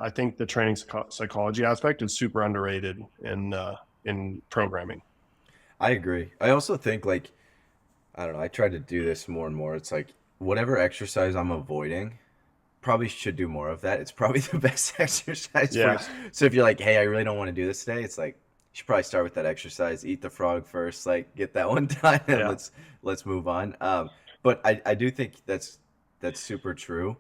I think the training psychology aspect is super underrated in programming. I agree. I also think like I don't know, I try to do this more and more. It's like whatever exercise I'm avoiding, probably should do more of that. It's probably the best exercise for you. Yeah, So if you're like, hey, I really don't want to do this today, it's like you should probably start with that exercise, eat the frog first, like get that one done, and yeah. let's move on. But I do think that's super true.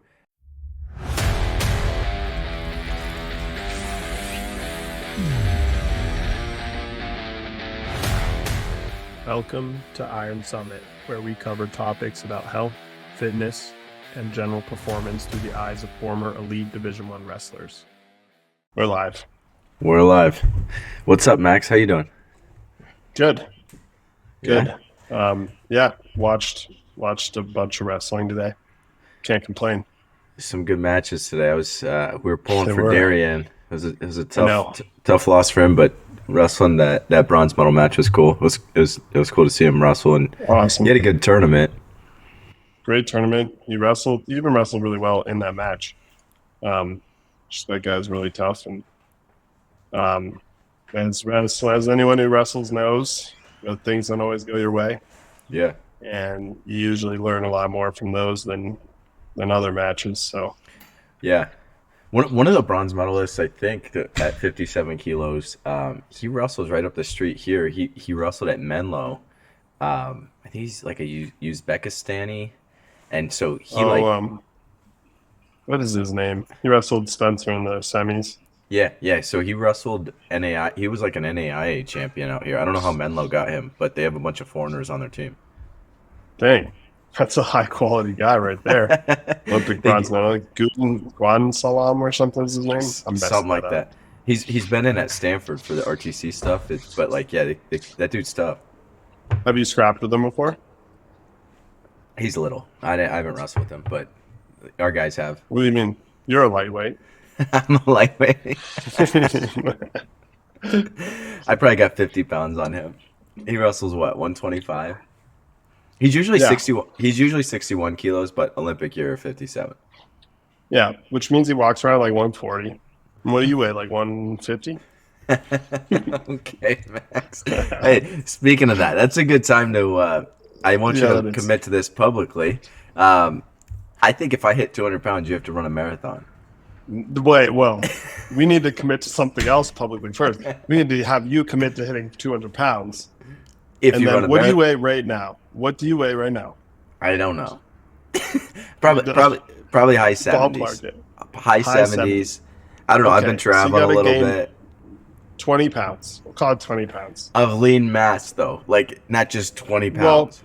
Welcome to Iron Summit, where we cover topics about health, fitness, and general performance through the eyes of former elite Division One wrestlers. We're live. We're alive. What's up, Max? How you doing? Good. Yeah, Good. Yeah, watched a bunch of wrestling today. Can't complain. some good matches today. I was we were pulling They for were. Darien. It was a I know. tough loss for him, but wrestling that bronze medal match was cool. It was cool to see him wrestle, and he Awesome. had a good tournament. Great tournament. You even wrestled really well in that match. Just that guy's really tough, and um, as anyone who wrestles knows, things don't always go your way, Yeah, and you usually learn a lot more from those than other matches. So yeah. One of the bronze medalists, I think, at 57 kilos, he wrestles right up the street here. He wrestled at Menlo. I think he's like a Uzbekistani, and so he oh, like what is his name? He wrestled Spencer in the semis. yeah. So he wrestled NAI. He was like an NAIA champion out here. I don't know how Menlo got him, but they have a bunch of foreigners on their team. Dang, that's a high quality guy right there. Olympic They bronze medal, like Guan Salam or something is his name. I'm something messing that like up. that. He's been in at Stanford for the RTC stuff. But like yeah, that dude's tough. Have you scrapped with him before? He's little. I haven't wrestled with him, but our guys have. What do you mean? You're a lightweight. I'm a lightweight. I probably got 50 pounds on him. He wrestles what, 125? Yeah, He's usually 61 kilos, but Olympic year 57. yeah, which means he walks around like 140. And what do you weigh, like 150? Okay, Max. Hey, speaking of that, that's a good time to. I want you Yeah, to that is. commit to this publicly. Um, I think if I hit 200 pounds, you have to run a marathon. Wait, well, we need to commit to something else publicly first. We need to have you commit to hitting 200 pounds. If And you run then a what do you marathon, weigh right now? What do you weigh right now? I don't know. Probably high 70s. Ballpark it. High High 70. 70s. I don't know. I've been Okay, so you traveling got a to little gain bit 20 pounds. We'll call it 20 pounds. of lean mass, though. Like, not just 20 Well, pounds.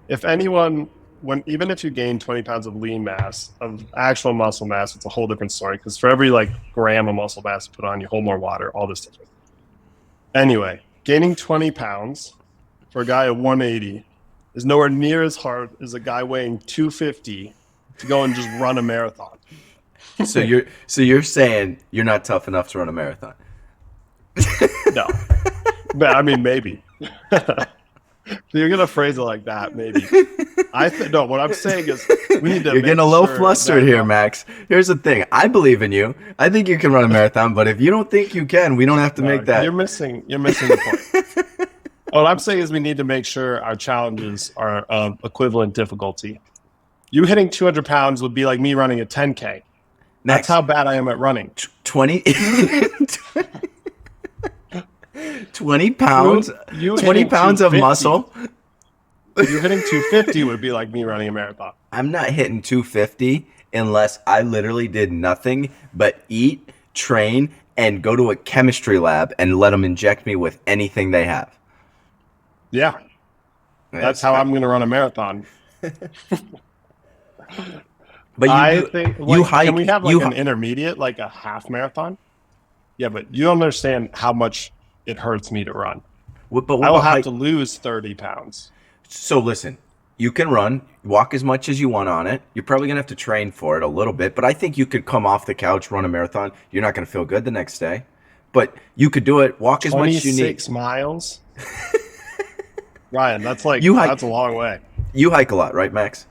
if anyone, even if you gain 20 pounds of lean mass, of actual muscle mass, it's a whole different story. Because for every like gram of muscle mass you put on, you hold more water, all this stuff. Anyway, gaining 20 pounds for a guy at 180 is nowhere near as hard as a guy weighing 250 to go and just run a marathon. So you're saying you're not tough enough to run a marathon? No, but I mean maybe. You're gonna phrase it like that, maybe. No. What I'm saying is we need to You're make getting a little sure flustered that here, Max. Here's the thing. I believe in you. I think you can run a marathon, but if you don't think you can, we don't have to make you're that. missing. You're missing the point. What I'm saying is we need to make sure our challenges are of equivalent difficulty. You hitting 200 pounds would be like me running a 10K. That's Max, how bad I am at running. 20, 20 You pounds, you 20 hitting pounds of 250. muscle. You hitting 250 would be like me running a marathon. I'm not hitting 250 unless I literally did nothing but eat, train, and go to a chemistry lab and let them inject me with anything they have. Yeah, that's That's, how I'm going to run a marathon. but I you do think, you like, can we hike have like you an intermediate, like a half marathon? Yeah, but you don't understand how much it hurts me to run. but what I will about have hike? to lose 30 pounds. So listen, you can run, walk as much as you want on it. You're probably gonna have to train for it a little bit, but I think you could come off the couch, run a marathon. You're not gonna feel good the next day, but you could do it. Walk as much as you need. 26 miles? Ryan, You hike. that's a long way. You hike a lot, right, Max?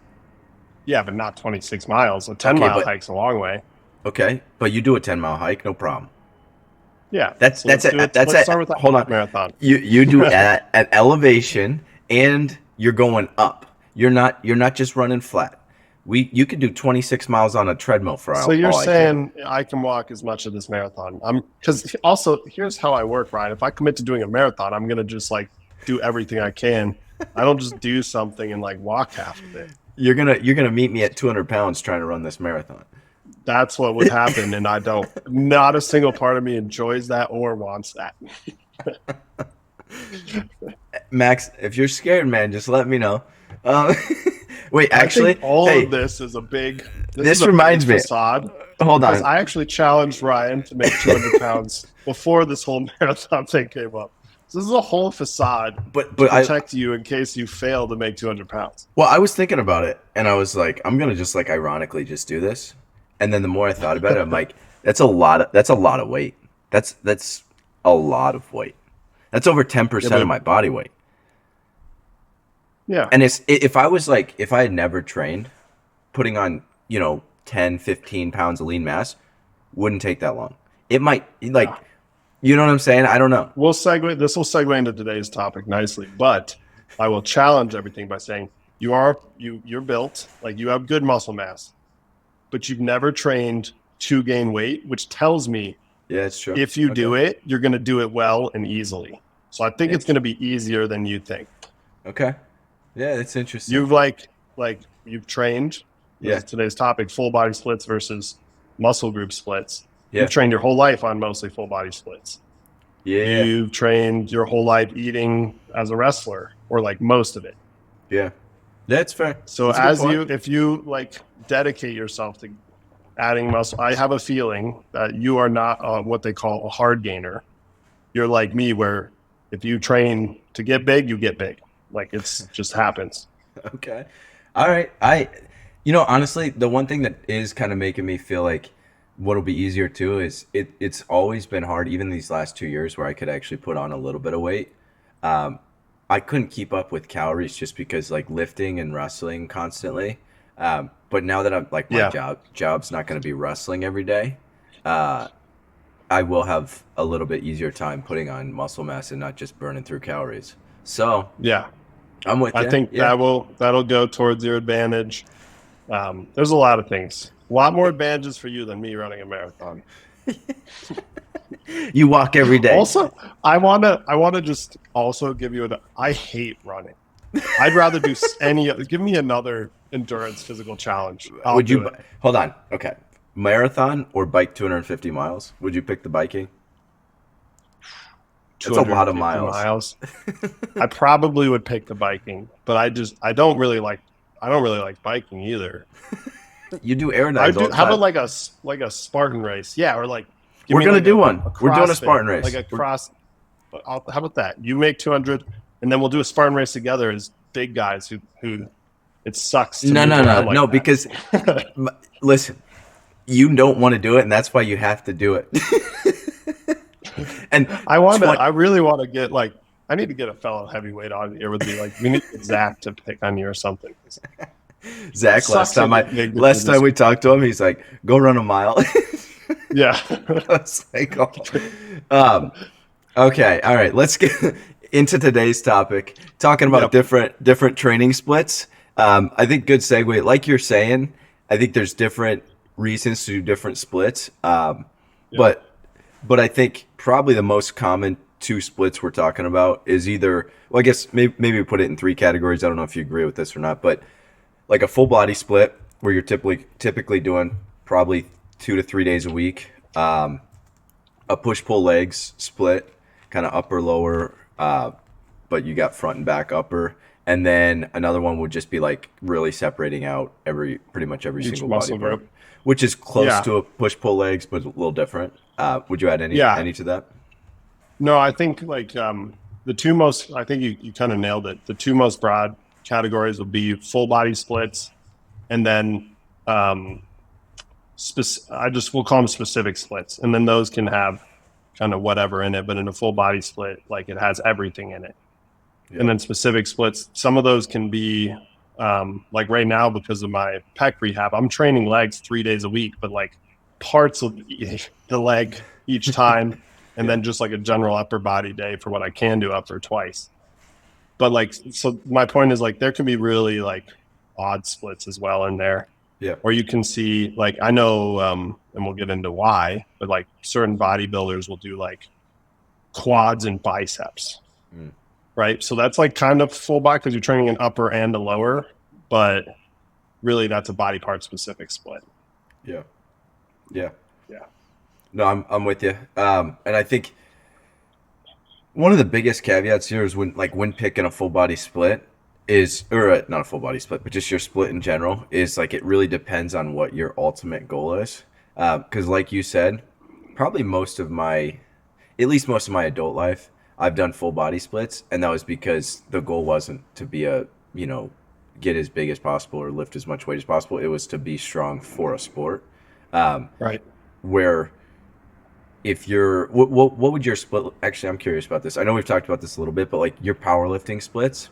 Yeah, but not 26 miles. A 10 Okay, mile but hike's a long way. Okay, but you do a 10-mile hike, no problem. Yeah. That's So that's let's do it. it. That's Let's it. start with the Hold half on. marathon. You do at elevation, and you're going up. You're not just running flat. You could do 26 miles on a treadmill for So you're all I care. saying I can walk as much of this marathon? I'm because also here's how I work, Ryan. If I commit to doing a marathon, I'm gonna just like do everything I can. I don't just do something and like walk half of it. You're gonna meet me at 200 pounds trying to run this marathon. That's what would happen, and I don't. Not a single part of me enjoys that or wants that. Max, if you're scared, man, just let me know. Um, wait, I think actually, all of hey, this is a big. This is this a big reminds me. facade Hold because on. I actually challenged Ryan to make 200 pounds before this whole marathon thing came up. So this is a whole facade But to but I protect you in case you fail to make 200 pounds. well, I was thinking about it, and I was like, I'm gonna just like ironically just do this. And then the more I thought about it, I'm like, that's a lot of weight. That's a lot of weight. That's over ten Yeah, percent of but my body weight. yeah, And if I was like if I had never trained, putting on 10, 15 pounds of lean mass wouldn't take that long. It might yeah. like you know what I'm saying? I don't know. We'll segue. This will segue into today's topic nicely, but I will challenge everything by saying you're built like you have good muscle mass, but you've never trained to gain weight, which tells me Yeah, it's true. if you Okay. do it, you're going to do it well and easily. So I think it's going It's to be easier than you think. okay. Yeah, it's interesting. You've like you've trained. This Yeah. is today's topic: full body splits versus muscle group splits. You've Yeah. trained your whole life on mostly full body splits. Yeah. You've trained your whole life eating as a wrestler, or like most of it. Yeah. That's fair. So That's a good as point. you, if you like dedicate yourself to adding muscle, I have a feeling that you are not what they call a hard gainer. You're like me, where if you train to get big, you get big. Like it's just happens. Okay. All right. Honestly, the one thing that is kind of making me feel like what'll be easier too is it's always been hard, even these last 2 years where I could actually put on a little bit of weight. Um, I couldn't keep up with calories just because like lifting and wrestling constantly. But now that I'm like my Yeah, job's not going to be wrestling every day, uh, I will have a little bit easier time putting on muscle mass and not just burning through calories. So yeah. I'm with I you. think Yeah. that'll go towards your advantage. There's a lot of things, a lot more advantages for you than me running a marathon. You walk every day. Also, I wanna just also give you I hate running. I'd rather do any. Give me another endurance physical challenge. I'll Would do you it. hold on? Okay. Marathon or bike 250 miles? Would you pick the biking? That's a lot of 250 miles. miles. I probably would pick the biking, but I don't really like biking either. You do I aerodynes all do. the How about time. like a Spartan race? Yeah, or like give We're me gonna like do one. a We're doing a CrossFit, Spartan like race. a cross. How about that? You make 200, and then we'll do a Spartan race together as big guys who it sucks to No, move no, no, around no. like Because that. listen, you don't want to do it, and that's why you have to do it. And I 20 really want to get like, I need to get a fellow heavyweight on here with me. Like, we need to get Zach to pick on you or something. It Zach, sucks to get big to do last time this. we talked to him, he's like, "Go run a mile." Yeah. I was like, oh. um, okay, all right. Let's get into today's topic, talking about Yep. different training splits. I think good segue. Like you're saying, I think there's different reasons to do different splits. Yep. But I think probably the most common two splits we're talking about is either, well, I guess maybe we put it in three categories. I don't know if you agree with this or not, but like a full body split where you're typically doing probably 2 to 3 days a week. A push pull legs split, kind of upper lower, but you got front and back upper. And then another one would just be like really separating out pretty much every Each single body muscle part, group. which is close Yeah. to a push pull legs, but a little different. Would you add Yeah. any to that? No, I think like the two most, I think you kind of nailed it. The two most broad categories will be full body splits and then um, we'll call them specific splits. And then those can have kind of whatever in it, but in a full body split, like it has everything in it. And Yep. then specific splits, some of those can be like right now because of my pec rehab, I'm training legs 3 days a week, but like parts of the leg each time, and Yeah. then just like a general upper body day for what I can do upper twice. But like, so my point is like there can be really like odd splits as well in there, Yeah. or you can see like I know, and we'll get into why, but like certain bodybuilders will do like quads and biceps, Mm. right? So that's like kind of full body because you're training an upper and a lower, but really that's a body part specific split. Yeah. Yeah. Yeah. No, I'm with you. And I think one of the biggest caveats here is when picking a full body split is, or not a full body split, but just your split in general is like it really depends on what your ultimate goal is. Because like you said, probably at least most of my adult life, I've done full body splits, and that was because the goal wasn't to be you know, get as big as possible or lift as much weight as possible. It was to be strong for a sport. Um, Right. where if you're what would your split actually, I'm curious about this. I know we've talked about this a little bit, but like your powerlifting splits,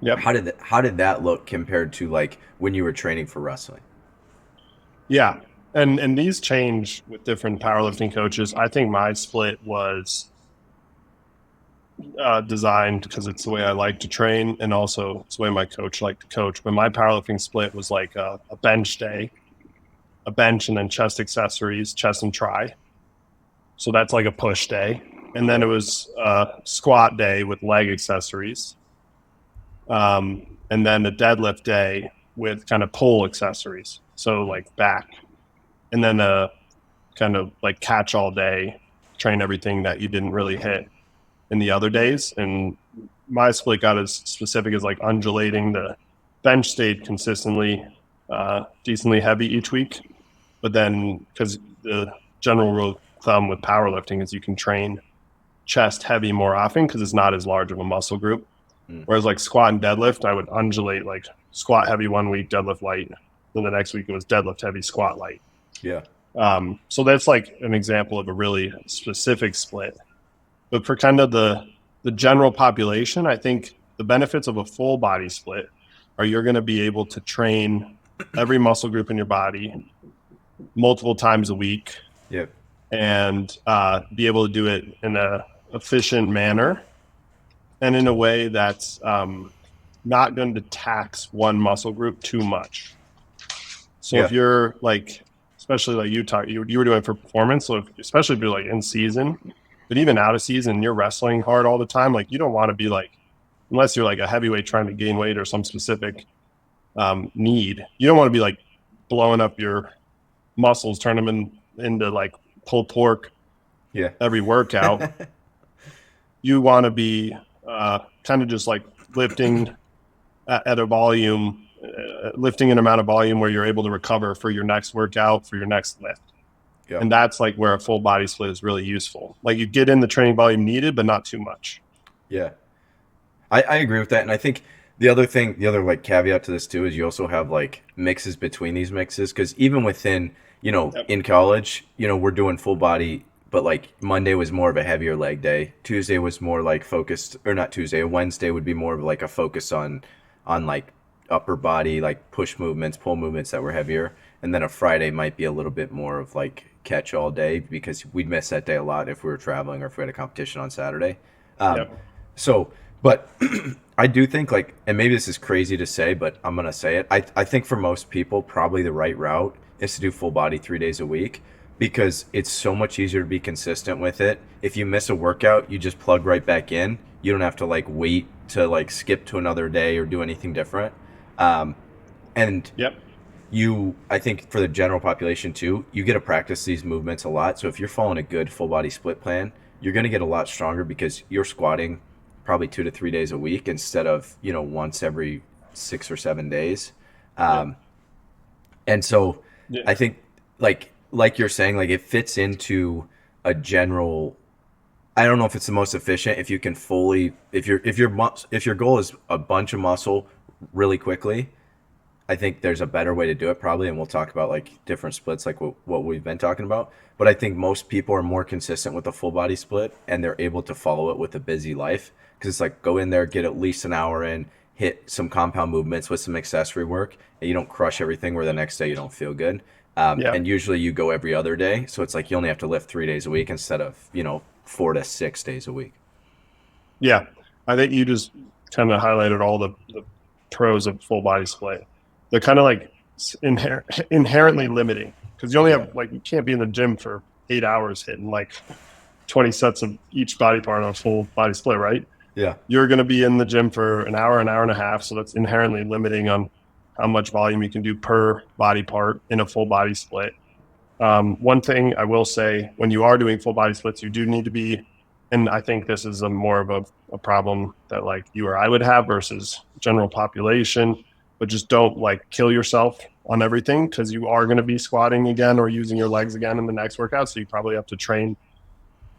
Yep. how did that look compared to like when you were training for wrestling? Yeah. And these change with different powerlifting coaches. I think my split was designed because it's the way I like to train, and also it's the way my coach liked to coach. But my powerlifting split was like a bench day, a bench, and then chest accessories, chest and try. So that's like a push day. And then Yeah. it was a squat day with leg accessories. And then a deadlift day with kind of pull accessories. So Mm. like back. And then a kind of like catch all day, train everything that you didn't really hit in the other days. And my split got as specific as like undulating. The bench stayed consistently, decently heavy each week. But then, because the general rule of thumb with powerlifting is you can train chest heavy more often because it's not as large of a muscle group. Mm. Whereas like squat and deadlift, I would undulate like squat heavy one week, deadlift light. Then the next week it was deadlift heavy, squat light. Yeah. So that's like an example of a really specific split. But for kind of the general population, I think the benefits of a full body split are you're going to be able to train every muscle group in your body multiple times a week Yeah. and be able to do it in a efficient manner and in a way that's not going to tax one muscle group too much. So if Yeah. you're like, especially like you were doing for performance, so especially if you're like in season, but even out of season, you're wrestling hard all the time. Like you don't want to be like, unless you're like a heavyweight trying to gain weight or some specific need, you don't want to be like blowing up your muscles, turn them into like pulled pork Yeah. every workout. You want to be kind of just like lifting at a volume, lifting an amount of volume where you're able to recover for your next workout, for your next lift. Yeah. And that's like where a full body split is really useful. Like you get in the training volume needed, but not too much. Yeah. I agree with that. And I think the other like caveat to this too is you also have like mixes between these mixes. Cause even within, Yep. in college, we're doing full body, but like Monday was more of a heavier leg day. Tuesday was more like focused, or not Tuesday, Wednesday would be more of like a focus on like upper body, like push movements, pull movements that were heavier. And then a Friday might be a little bit more of like catch all day because we'd miss that day a lot if we were traveling or if we had a competition on Saturday. Um, Yep. so, but I do think like, and maybe this is crazy to say, but I'm gonna say it. I think for most people, probably the right route is to do full body 3 days a week because it's so much easier to be consistent with it. If you miss a workout, you just plug right back in. You don't have to like wait to like skip to another day or do anything different. Um, and Yep. I think for the general population too, you get to practice these movements a lot. So if you're following a good full body split plan, you're going to get a lot stronger because you're squatting probably 2 to 3 days a week instead of, once every 6 or 7 days. Yep. Um, and so Yeah. I think like you're saying, like it fits into a general, I don't know if it's the most efficient if you can fully, if your goal is a bunch of muscle really quickly, I think there's a better way to do it probably, and we'll talk about like different splits, like what we've been talking about. But I think most people are more consistent with a full body split, and they're able to follow it with a busy life because it's like go in there, get at least an hour in, hit some compound movements with some accessory work, and you don't crush everything where the next day you don't feel good. Yeah. And usually you go every other day, so it's like you only have to lift 3 days a week instead of 4 to 6 days a week. Yeah. I think you just kind of highlighted all the pros of full body split. They're kind of like inherently limiting because you only Yeah, have like, you can't be in the gym for 8 hours hitting like 20 sets of each body part on a full body split, right? yeah, You're going to be in the gym for an hour and a half. So that's inherently limiting on how much volume you can do per body part in a full body split. One thing I will say, when you are doing full body splits, you do need to be, and I think this is a more of a problem that like you or I would have versus general population, but just don't like kill yourself on everything because you are going to be squatting again or using your legs again in the next workout. So you probably have to train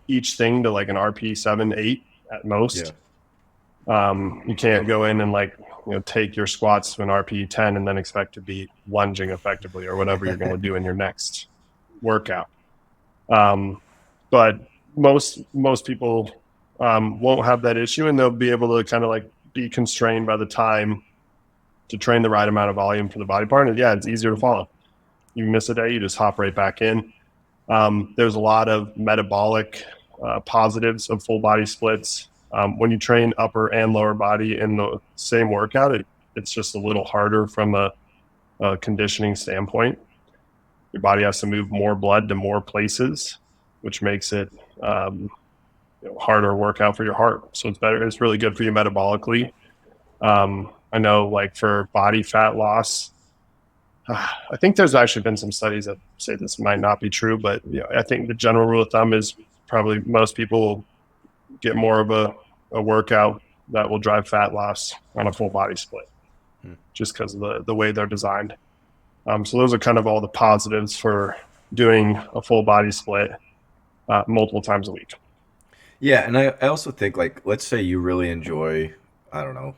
each thing to like an RP 7, 8 at yeah. most. You can't go in and like, take your squats to an RP 10 and then expect to be lunging effectively or whatever you're going to do in your next workout. Um, but most people won't have that issue, and they'll be able to kind of like be constrained by the time to train the right amount of volume for the body part. And yeah, it's easier to follow. You miss a day, you just hop right back in. There's a lot of metabolic positives of full body splits. When you train upper and lower body in the same workout, it's just a little harder from a conditioning standpoint. Your body has to move more blood to more places, which makes it um, harder workout for your heart. So it's better. It's really good for you metabolically. I know, like for body fat loss, I think there's actually been some studies that say this might not be true, but I think the general rule of thumb is probably most people will get more of a workout that will drive fat loss on a full body split, Hmm. just because of the way they're designed. So those are kind of all the positives for doing a full body split multiple times a week. Yeah, and I also think like let's say you really enjoy, I don't know,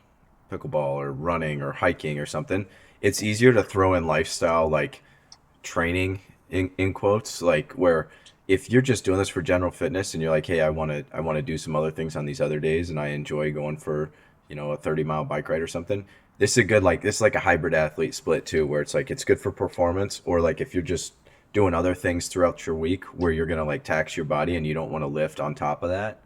pickleball or running or hiking or something. It's easier to throw in lifestyle like training in quotes, like where if you're just doing this for general fitness and you're like, hey, I want to do some other things on these other days and I enjoy going for, a 30-mile bike ride or something. This is like a hybrid athlete split too, where it's like it's good for performance, or like if you're just doing other things throughout your week where you're gonna like tax your body and you don't want to lift on top of that.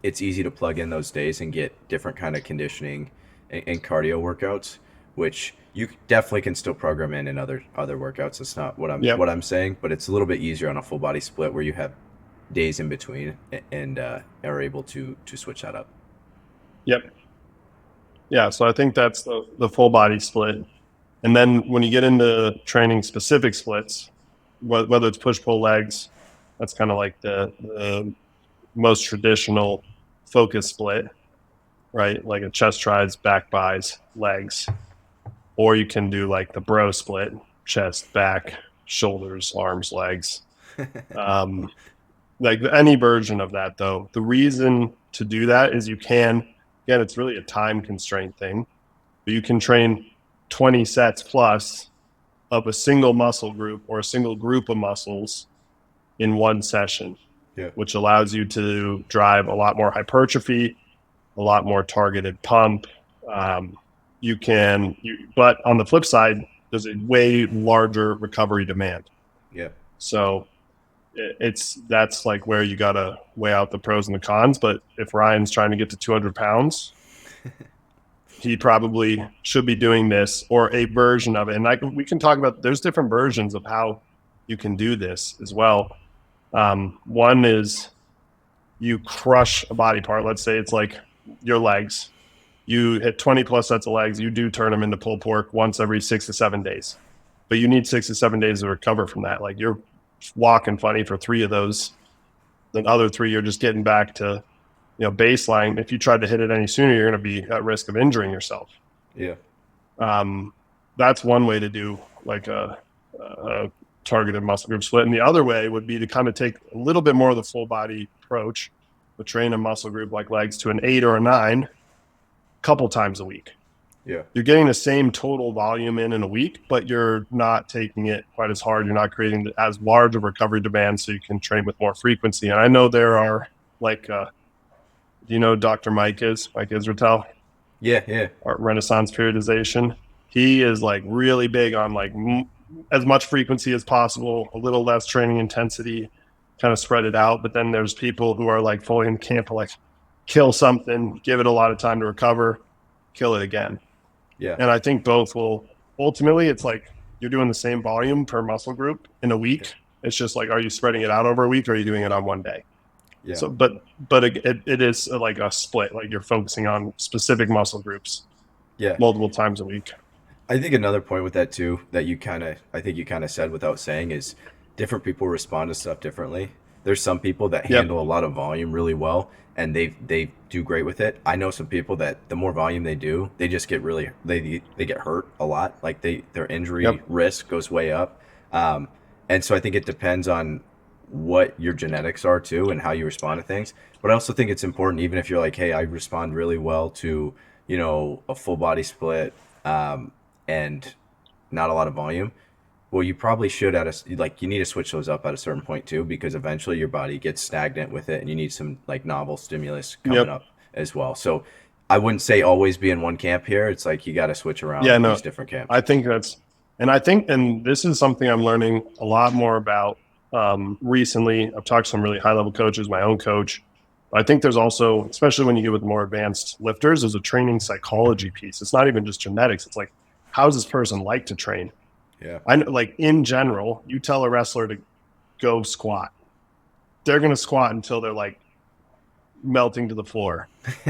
It's easy to plug in those days and get different kind of conditioning and cardio workouts, which you definitely can still program in other workouts. It's not what I'm Yep. what I'm saying, but it's a little bit easier on a full body split where you have days in between and are able to switch that up. Yep. Yeah. So I think that's the full body split. And then when you get into training specific splits, whether it's push pull legs, that's kind of like the most traditional focus split, right? Like a chest tries, back buys, legs. Or you can do like the bro split, chest, back, shoulders, arms, legs. Um, like any version of that, though. The reason to do that is you can, again, it's really a time constraint thing, but you can train 20 sets plus of a single muscle group or a single group of muscles in one session, Yeah. which allows you to drive a lot more hypertrophy, a lot more targeted pump. Um, but on the flip side, there's a way larger recovery demand. Yeah. So that's like where you got to weigh out the pros and the cons. But if Ryan's trying to get to 200 pounds, he probably should be doing this or a version of it. And we can talk about, there's different versions of how you can do this as well. One is you crush a body part. Let's say it's like your legs. You hit 20 plus sets of legs. You do turn them into pulled pork once every 6 to 7 days, but you need 6 to 7 days to recover from that. Like you're walking funny for 3 of those. The other three, you're just getting back to baseline. If you tried to hit it any sooner, you're going to be at risk of injuring yourself. Yeah. Um, that's one way to do like a targeted muscle group split. And the other way would be to kind of take a little bit more of the full body approach, but train a muscle group like legs to an 8 or a 9 a couple times a week. Yeah. You're getting the same total volume in a week, but you're not taking it quite as hard. You're not creating as large of recovery demand, so you can train with more frequency. And I know there are like, do you know who Dr. Mike is? Mike Israetel, Yeah. Yeah. Art Renaissance periodization. He is like really big on like as much frequency as possible, a little less training intensity, kind of spread it out. But then there's people who are like fully in camp to like kill something, give it a lot of time to recover, kill it again. Yeah. And I think both will ultimately, it's like you're doing the same volume per muscle group in a Yeah. week. It's just like, are you spreading it out over a week or are you doing it on one day? Yeah. So, but it is like a split, like you're focusing on specific muscle groups Yeah. multiple times a week. I think another point with that too that I think you kind of said without saying is different people respond to stuff differently. There's some people that Yep. handle a lot of volume really well and they do great with it. I know some people that the more volume they do, they just get really they get hurt a lot. Like their injury Yep. risk goes way up. Um, and so I think it depends on what your genetics are too and how you respond to things. But I also think it's important, even if you're like, hey, I respond really well to, a full body split, and not a lot of volume. Well, you probably should like you need to switch those up at a certain point too, because eventually your body gets stagnant with it, and you need some like novel stimulus coming Yep. up as well. So I wouldn't say always be in one camp here. It's like you got to switch Yeah. around these No, different camps. I think and this is something I'm learning a lot more about recently. I've talked to some really high level coaches, my own coach. I think there's also, especially when you get with more advanced lifters, there's a training psychology piece. It's not even just genetics. It's like, how does this person like to train? Yeah. I know, like in general, you tell a wrestler to go squat, they're going to squat until they're like melting to the floor.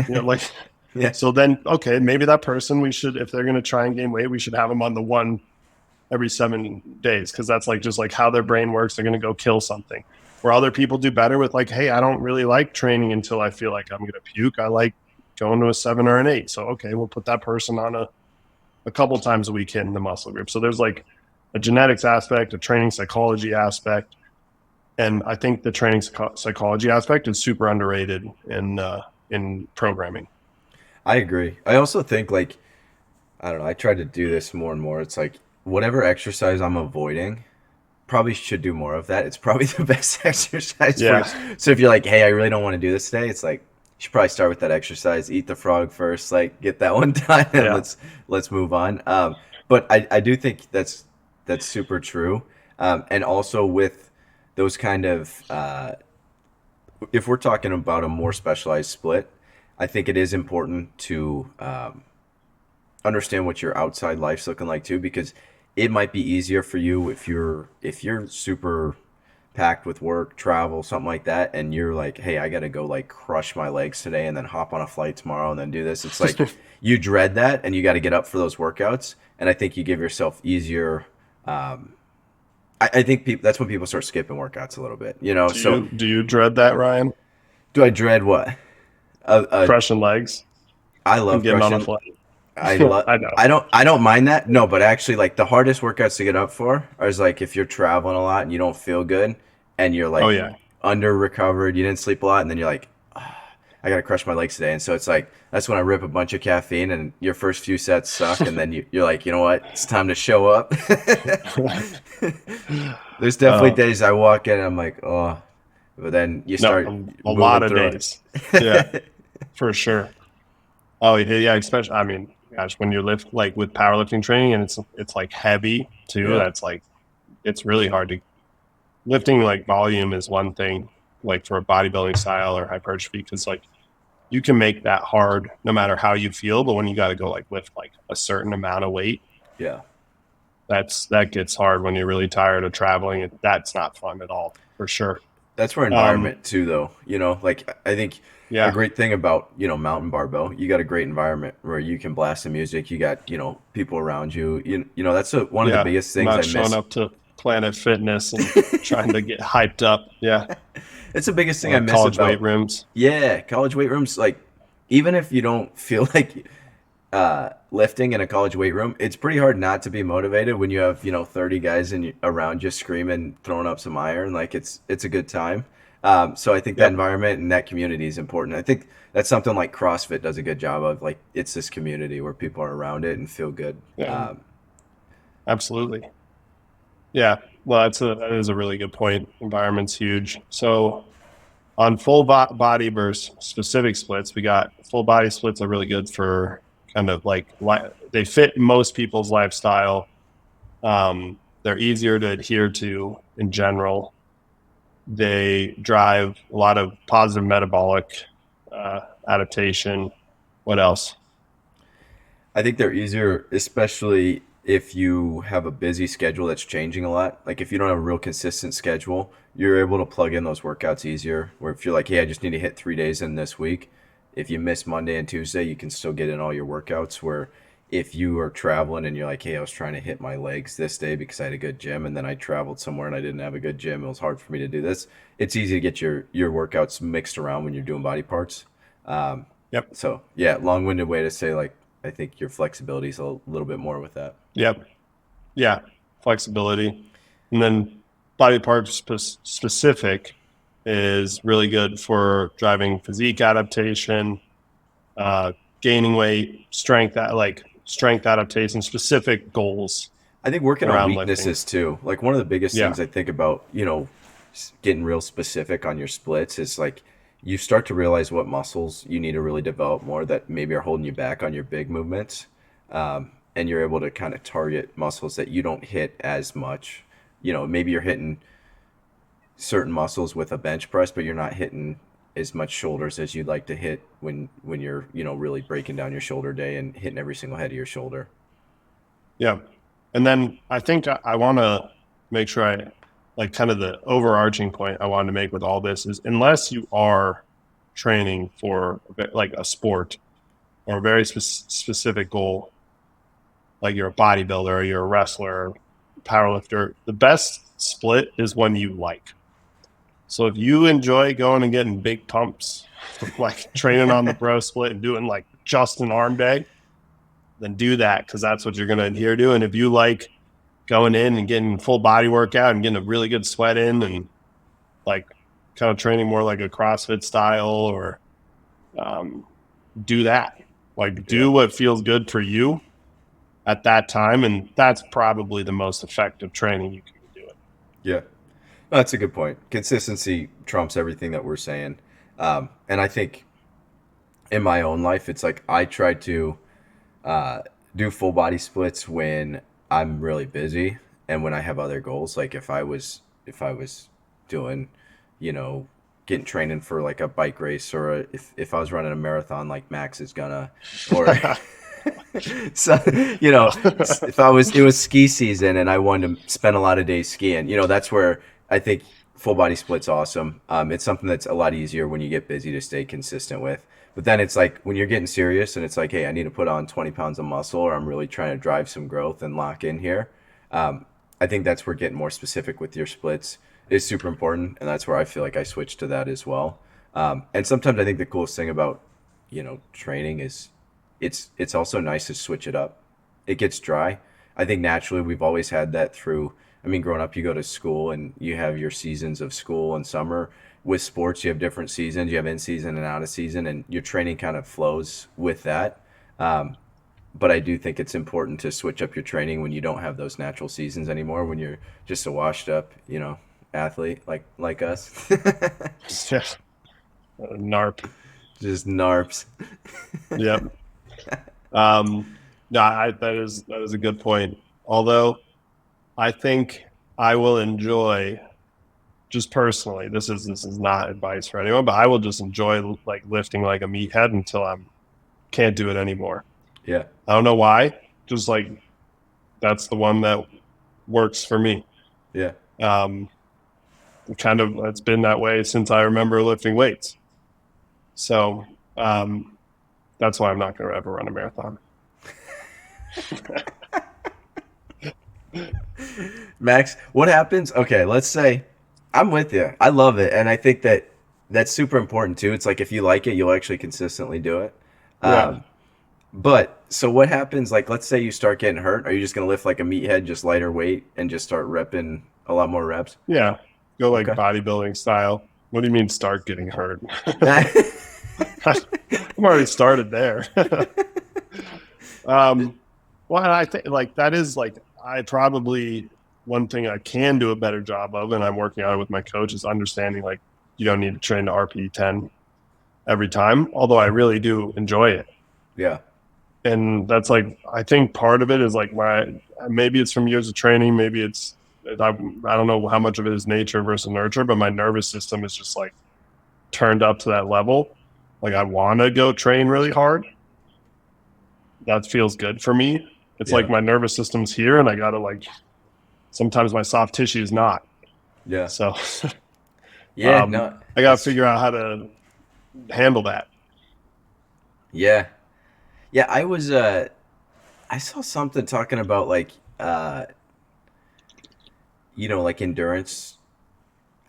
Like, Yeah. so then, okay, maybe that person, we should, if they're going to try and gain weight, we should have them on the one every 7 days, because that's like just like how their brain works. They're going to go kill something. Where other people do better with like, hey, I don't really like training until I feel like I'm going to puke. I like going to a 7 or an 8. So okay, we'll put that person on a couple times a week hitting the muscle group. So there's like a genetics aspect, a training psychology aspect, and I think the training psychology aspect is super underrated in programming. I agree. I also think like I don't know. I try to do this more and more. It's like whatever exercise I'm avoiding, probably should do more of that. It's probably the best exercise for you. Yeah, So if you're like, hey, I really don't want to do this today, it's like you should probably start with that exercise. Eat the frog first, like get that one done, and yeah, let's move on. But I do think that's super true. And also with those kind of if we're talking about a more specialized split, I think it is important to understand what your outside life's looking like too, because it might be easier for you if you're super packed with work, travel, something like that, and you're like, hey, I gotta go like crush my legs today and then hop on a flight tomorrow and then do this. It's like you dread that and you got to get up for those workouts. And I think you give yourself easier. I think that's when people start skipping workouts a little bit, do So you dread that, Ryan? do I dread what? Uh, Crushing legs I and love getting on a crushing. flight. I love. I know. I don't mind that. No, but actually, like the hardest workouts to get up for are like if you're traveling a lot and you don't feel good, and you're Oh like yeah. under recovered, you didn't sleep a lot, and then you're like, "Ah, I gotta crush my legs today. And so it's like that's when I rip a bunch of caffeine, and your first few sets suck, and then you're like, you know what? It's time to show up. There's definitely uh, days I walk in and I'm like, oh, but then you no, start a lot moving of through days. Yeah, it. for sure. Oh yeah, especially I mean, gosh, when you lift like with powerlifting training and it's like heavy too, Yeah, that's like it's really hard to lifting like volume is one thing like for a bodybuilding style or hypertrophy because like you can make that hard no matter how you feel, but when you got to go like lift like a certain amount of weight, yeah. that gets hard when you're really tired of traveling. That's not fun at all for sure. That's for Um, environment too, though. Like I think a yeah, great thing about mountain barbell, you got a great environment where you can blast the music. You got people around you. That's one of the yeah. biggest I'm things not I showing miss. up to Planet Fitness and trying to get hyped up. Yeah, It's the biggest thing I miss college weight about rooms. college weight rooms. Like even if you don't feel like lifting in a college weight room, it's pretty hard not to be motivated when you have 30 guys around you screaming, throwing up some iron. Like it's a good time. So I think that Yep. environment and that community is important. I think that's something like CrossFit does a good job of. Like it's this community where people are around it and feel good. Yeah, absolutely. Yeah. Well, that is a really good point. Environment's huge. So on full body versus specific splits, we got full body splits are really good for kind of like they fit most people's lifestyle. They're easier to adhere to in general. They drive a lot of positive metabolic adaptation. What else? I think they're easier, especially if you have a busy schedule that's changing a lot. Like if you don't have a real consistent schedule, you're able to plug in those workouts easier. Where if you're like, hey, I just need to hit 3 days in this week, if you miss Monday and Tuesday, you can still get in all your workouts. Where if you are traveling and you're like, hey, I was trying to hit my legs this day because I had a good gym, and then I traveled somewhere and I didn't have a good gym, it was hard for me to do this. It's easy to get your workouts mixed around when you're doing body parts. Um, Yep. so yeah, long-winded way to say like I think your flexibility is a little bit more with that. Yep. Yeah. Flexibility. And then body part specific is really good for driving physique adaptation, uh, gaining weight, strength adaptation, specific goals I think working on around lifting. weaknesses too. Like one of the biggest Yeah. things I think about, getting real specific on your splits is like you start to realize what muscles you need to really develop more that maybe are holding you back on your big movements. And you're able to kind of target muscles that you don't hit as much. Maybe you're hitting certain muscles with a bench press, but you're not hitting as much shoulders as you'd like to hit when you're, really breaking down your shoulder day and hitting every single head of your shoulder. Yeah. And then I think I want to make sure I like kind of the overarching point I wanted to make with all this is unless you are training for like a sport or a very specific goal, like you're a bodybuilder or you're a wrestler, powerlifter, the best split is one you like. So if you enjoy going and getting big pumps, like training on the bro split and doing like just an arm day, then do that because that's what you're going to adhere to. And if you like going in and getting full body workout and getting a really good sweat in and like kind of training more like a CrossFit style or um, do that. Like Yeah. do what feels good for you at that time. And that's probably the most effective training you can be doing. Yeah. That's a good point. Consistency trumps everything that we're saying. And I think in my own life, it's like I try to uh, do full body splits when I'm really busy and when I have other goals. Like if I was doing, you know, getting training for like a bike race or if I was running a marathon like Max is gonna, or so if I was it was ski season and I wanted to spend a lot of days skiing, that's where I think full body split's awesome. It's something that's a lot easier when you get busy to stay consistent with. But then it's like when you're getting serious and it's like, hey, I need to put on 20 pounds of muscle or I'm really trying to drive some growth and lock in here. Um, I think that's where getting more specific with your splits is super important. And that's where I feel like I switched to that as well. And sometimes I think the coolest thing about, training is it's also nice to switch it up. It gets dry. I think naturally we've always had that through. I mean, growing up, you go to school and you have your seasons of school and summer. With sports, you have different seasons. You have in season and out of season, and your training kind of flows with that. Um, but I do think it's important to switch up your training when you don't have those natural seasons anymore. When you're just a washed up, athlete like us, Yeah. NARP. just narps. Yep. No, that is a good point. Although I think I will enjoy just personally. This is not advice for anyone, but I will just enjoy like lifting like a meathead until I'm can't do it anymore. Yeah, I don't know why. Just like that's the one that works for me. yeah. Um, kind of it's been that way since I remember lifting weights. So that's why I'm not going to ever run a marathon. Max, what happens? Okay, let's say I'm with you. I love it, and I think that that's super important too. It's like if you like it, you'll actually consistently do it. Yeah, Um, but so what happens? Like, let's say you start getting hurt. Are you just gonna lift like a meathead, just lighter weight, and just start repping a lot more reps? yeah. Go like Okay. bodybuilding style. What do you mean start getting hurt? I'm already started there. um, well, I think like that is like I probably one thing I can do a better job of, and I'm working on it with my coach is understanding like you don't need to train to RP 10 every time. Although I really do enjoy it, Yeah, and that's like I think part of it is like my maybe it's from years of training, maybe it's I don't know how much of it is nature versus nurture, but my nervous system is just like turned up to that level. Like I want to go train really hard. That feels good for me. It's like Yeah. my nervous system's here, and I gotta like sometimes my soft tissue is not. Yeah. So Yeah. No, I gotta that's figure out how to handle that. yeah. Yeah. I saw something talking about like, uh, like endurance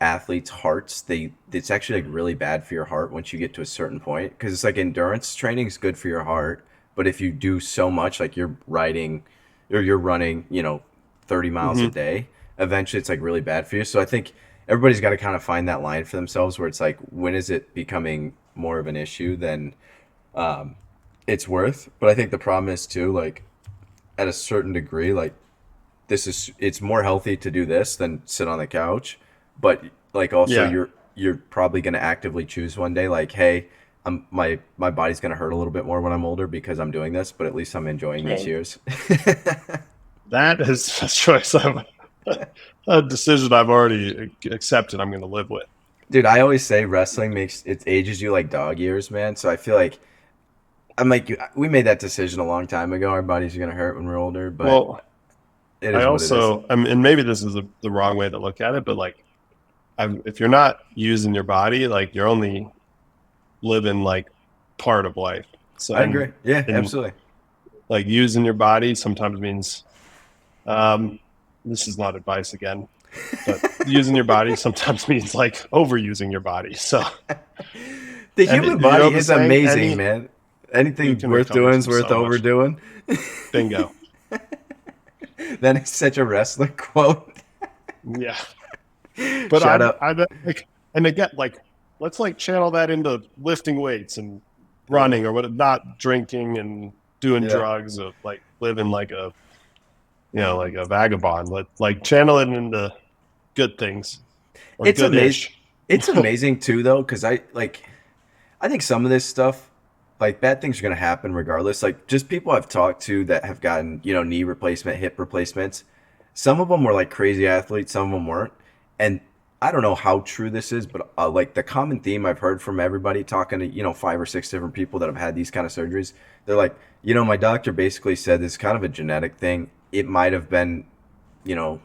athletes' hearts. It's actually like really bad for your heart once you get to a certain point because it's like endurance training is good for your heart, but if you do so much, like you're riding or you're running, 30 miles a Hmm. day, eventually it's like really bad for you. So I think everybody's got to kind of find that line for themselves where it's like when is it becoming more of an issue than um, it's worth. But I think the problem is too like at a certain degree, like it's more healthy to do this than sit on the couch, but like also Yeah, you're probably going to actively choose one day like hey my body's going to hurt a little bit more when I'm older because I'm doing this, but at least I'm enjoying these so years. that is a choice. A decision I've already accepted. I'm going to live with. Dude, I always say wrestling makes it ages you like dog years, man. So I feel like I'm like we made that decision a long time ago. Our bodies are going to hurt when we're older, but Well, it I is what it is. also, I mean, and maybe this is the wrong way to look at it, but like, if you're not using your body, like you're only living like part of life. So, I agree. Yeah, and absolutely. like using your body sometimes means, um, this is not advice again, but using your body sometimes means like overusing your body. So, The and human you know body the is saying, amazing, man. you Anything can worth recover doing is from worth so much. overdoing. Bingo. That is such a wrestler quote. Yeah. But Shout out. I've like, and again, like, let's like channel that into lifting weights and Yeah. running or what, not drinking and doing Yeah. drugs or like living like a, like a vagabond. Let like channel it into good things or It's amazing. good-ish. It's amazing too, though, because I think some of this stuff, like bad things are gonna happen regardless. Like just people I've talked to that have gotten, knee replacement, hip replacements. Some of them were like crazy athletes, some of them weren't. And I don't know how true this is, but like the common theme I've heard from everybody talking to, five or six different people that have had these kind of surgeries, they're like, my doctor basically said this is kind of a genetic thing. It might have been, you know,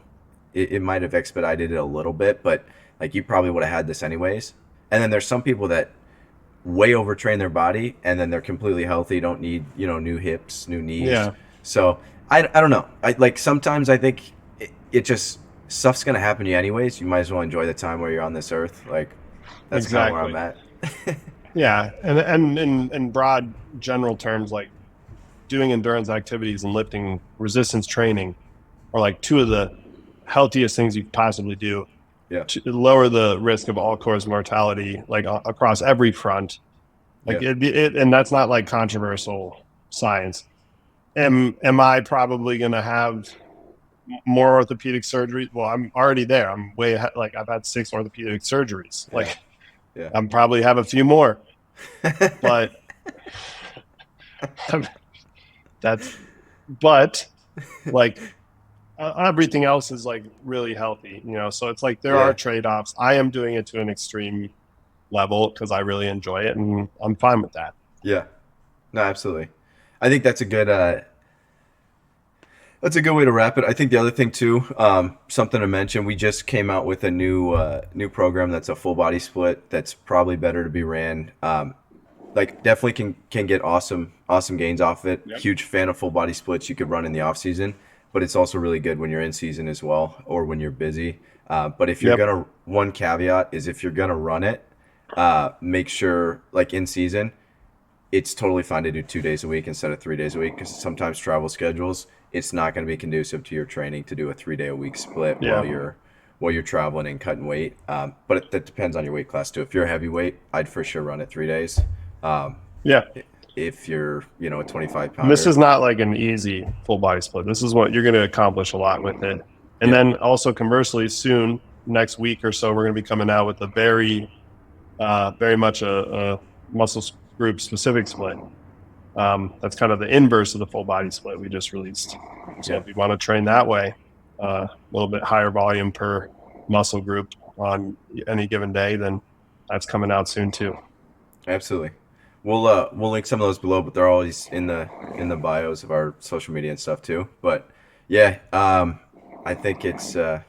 it might have expedited it a little bit, but like you probably would have had this anyways. And then there's some people that way overtrain their body and then they're completely healthy, don't need, new hips, new knees. Yeah, So I don't know. I like sometimes I think it just stuff's gonna happen to you anyways. You might as well enjoy the time where you're on this earth. Like that's kind of where I'm exactly. at. Yeah. And in broad general terms, like doing endurance activities and lifting resistance training are like two of the healthiest things you could possibly do Yeah. to lower the risk of all cause mortality, like across every front. Like Yeah. and that's not like controversial science. Am I probably going to have more orthopedic surgeries? Well, I'm already there. I'm way ahead. Like I've had 6 orthopedic surgeries. Yeah. Like Yeah. I'm probably have a few more, but that's but like everything else is like really healthy, So it's like there are Yeah. trade offs. I am doing it to an extreme level because I really enjoy it, and I'm fine with that. Yeah. No, absolutely. I think that's a good way to wrap it. I think the other thing too, something to mention, we just came out with a new program that's a full body split. That's probably better to be ran. Like definitely can get awesome gains off it. Yep. Huge fan of full body splits you could run in the off season, but it's also really good when you're in season as well or when you're busy. But if you're Yep. gonna one caveat is if you're gonna run it, make sure like in season it's totally fine to do 2 days a week instead of 3 days a week because sometimes travel schedules it's not going to be conducive to your training to do a 3 day a week split Yeah. while you're traveling and cutting weight. But that depends on your weight class too. If you're a heavyweight, I'd for sure run it 3 days. Um, Yeah. if you're a 25 And this pounder, is not like an easy full body split. This is what you're going to accomplish a lot with it. And yeah, then also conversely, soon, next week or so, we're going to be coming out with a very much a muscle group specific split. That's kind of the inverse of the full body split we just released. So yeah. if you want to train that way, a little bit higher volume per muscle group on any given day, then that's coming out soon too. Absolutely. We'll link some of those below, but they're always in the bios of our social media and stuff too. But yeah, I think it's I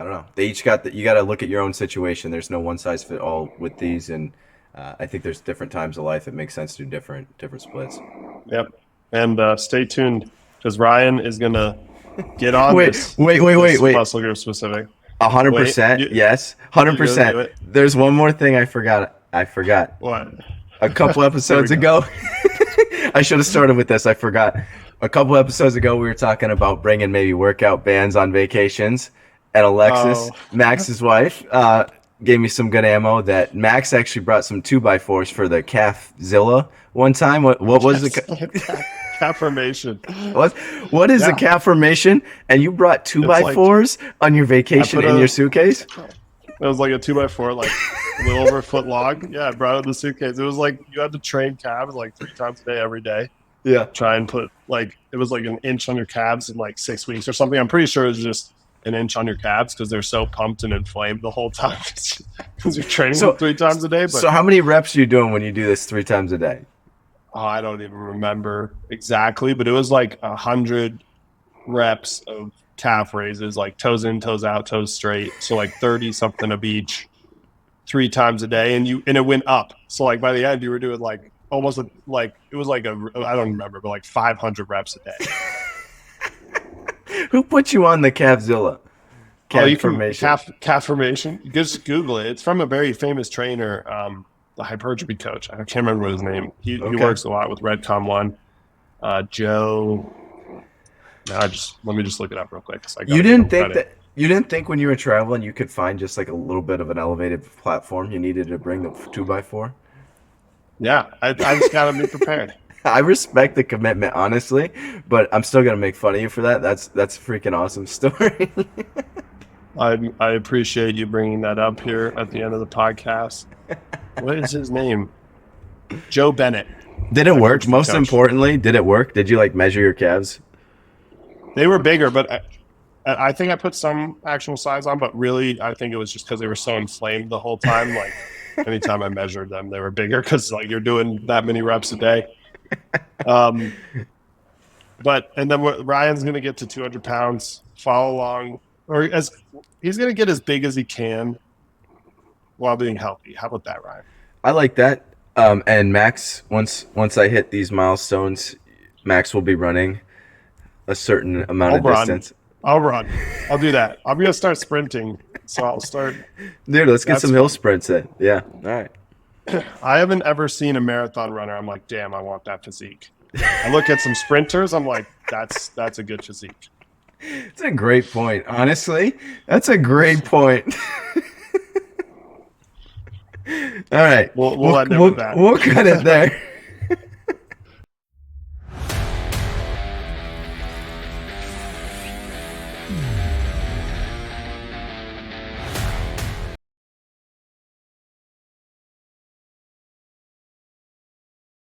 don't know. They each got you got to look at your own situation. There's no one size fit all with these, and I think there's different times of life. It makes sense to do different splits. Yep. And stay tuned because Ryan is gonna get on Wait, this wait, wait, wait, this wait. muscle group specific. Wait, 100%, yes. you gonna 100%. do it? There's one more thing I forgot. I forgot. What? A couple There we episodes go. ago, I should have started with this. I forgot. A couple episodes ago, we were talking about bringing maybe workout bands on vacations, and Alexis, Oh, Max's wife, gave me some good ammo. That Max actually brought some 2x4s for the Calfzilla one time. What was the calf formation. what what is a Yeah, calf formation? And you brought two it's by like fours on your I vacation put in a. your suitcase? It was like a 2x4, like a little over a foot long. Yeah, I brought it in the suitcase. It was like you had to train calves like 3 times a day every day. Yeah. Try and put like it was like an inch on your calves in like 6 weeks or something. I'm pretty sure it was just an inch on your calves because they're so pumped and inflamed the whole time because you're training them So 3 times a day. But so how many reps are you doing when you do this 3 times a day? I don't even remember exactly, but it was like 100 reps of calf raises, like toes in, toes out, toes straight. So like 30 something of each 3 times a day, and it went up. So like by the end, you were doing like almost like it was like a I don't remember, but like 500 reps a day. Who put you on the Calfzilla? Oh, Calf you can formation. calf formation. Just Google it. It's from a very famous trainer, the hypertrophy coach. I can't remember what his name. He Okay. works a lot with Redcom One. Joe. No, let me just look it up real quick because I got You to give him didn't think credit. that you didn't think when you were traveling you could find just like a little bit of an elevated platform you needed to bring the 2x4? Yeah, I just got to be prepared. I respect the commitment, honestly, but I'm still gonna make fun of you for that. That's a freaking awesome story. I appreciate you bringing that up here at the end of the podcast. What is his name? Joe Bennett, Did it work? hypertrophy Most coach. importantly, did it work? Did you like measure your calves? They were bigger, but I think I put some actual size on. But really, I think it was just because they were so inflamed the whole time. Like anytime I measured them, they were bigger because like you're doing that many reps a day. Um, but and then Ryan's going to get to 200 pounds. Follow along, or as he's going to get as big as he can while being healthy. How about that, Ryan? I like that. And Max, once I hit these milestones, Max will be running a certain amount I'll of run. distance. I'll run. I'll do that. I'm going to start sprinting. So I'll start. Dude, let's get That's some hill fun. sprints in. Yeah. All right. I haven't ever seen a marathon runner. I'm like, damn, I want that physique. I look at some sprinters. I'm like, that's a good physique. It's a great point. Honestly, that's a great point. All right. We'll end it with that. We'll cut it there.